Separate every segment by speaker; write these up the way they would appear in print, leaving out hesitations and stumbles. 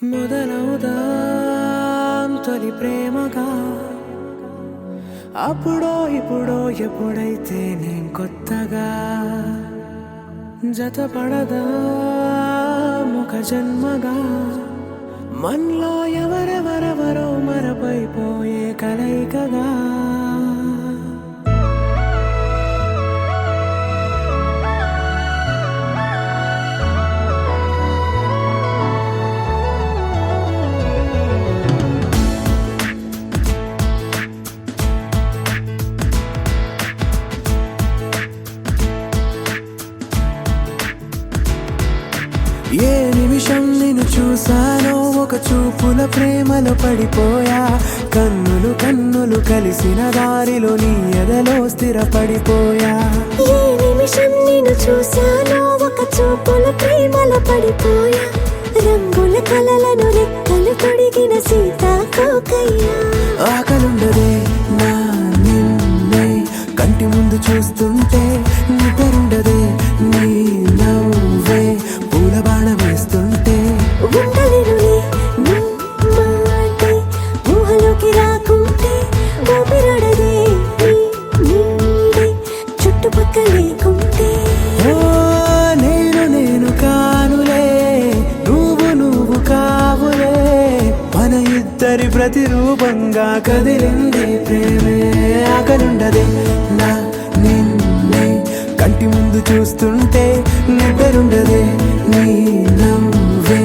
Speaker 1: మొదలవుదాం తొలి ప్రేమగా అప్పుడో ఇప్పుడో ఎప్పుడైతే నేను కొత్తగా జతపడదా ముఖ జన్మగా మనలో ఎవరెవరెవరో మరపైపోయే కలయికగా ఏ నిమిషం నిన్ను చూసానో ఒక చూపుల ప్రేమలో పడిపోయా కన్నులు కన్నులు కలిసిన దారిలో నీ ఎదలో స్థిరపడిపోయా
Speaker 2: ఏ నిమిషం నిన్ను చూసానో ఒక చూపుల ప్రేమలో పడిపోయా రంగుల కలలను రెక్కలు తొడిగిన సీతాకోకయ్యా
Speaker 1: ఆకలుండదే నా నిన్నే కంటి ముందు చూస్తుంటే నిద్రుండదే నీ నవ్వే పూల బాణ వేస్తుంటే
Speaker 2: ఉండలేనులే నీ మాటే ఊహలోకి రాకుంటే ఊపిరాడదే నీ నీడే చుట్టుపక్కల లేకుంటే
Speaker 1: ఓ నేను నేను కానులే నువ్వు కావులే మన ఇద్దరి ప్రతిరూపంగా కదిలింది ప్రేమే ఆకలుండదే నా నిన్నే కంటి ముందు చూస్తుంటే నిద్రుండదే నీ నవ్వే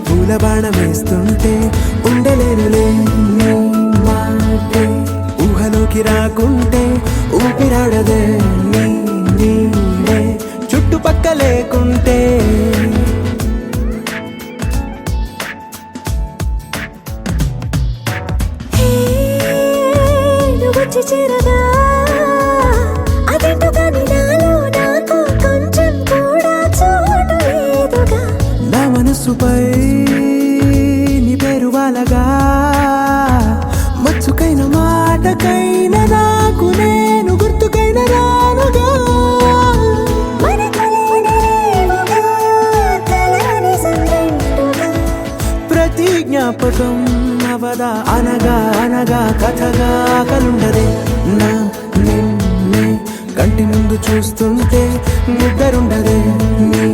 Speaker 1: పూల బాణం వేస్తుంటే ఉండలేనులే నీ మాటే ఊహలోకి రాకుంటే ఊపిరాడదే నీ నీడే చుట్టుపక్క లేకుంటే
Speaker 2: నువ్వు వచ్చి చేరగా అదేంటో కానీ నాలో నాకు కొంచెం కూడా చోటు లేదుగా
Speaker 1: నా మనసుపై నీ పేరు వాలగా మచ్చుకైన మాటకైన నాకు నేను గుర్తుకైన రానుగా
Speaker 2: మనకులేనిరేవుగా కలని సంరెండుగా
Speaker 1: ప్రతి జ్ఞాపకం అవదా అనగా అనగా కథగా కలుండదే నా నిన్నే కంటి ముందు చూస్తుంటే నిద్రుండదే నీ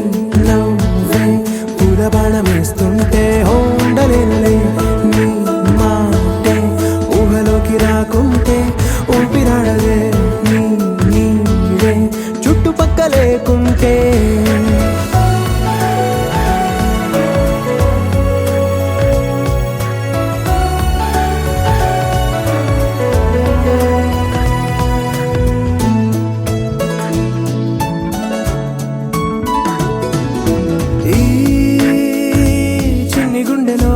Speaker 1: నవ్వే పూల బాణం వేస్తుంటే ఉండలేనులే నీ మాటే ఊహలోకి రాకుంటే ఊపిరాడదే నీ నీడే చుట్టుపక్క లేకుంటే ఈ చిన్ని గుండెలో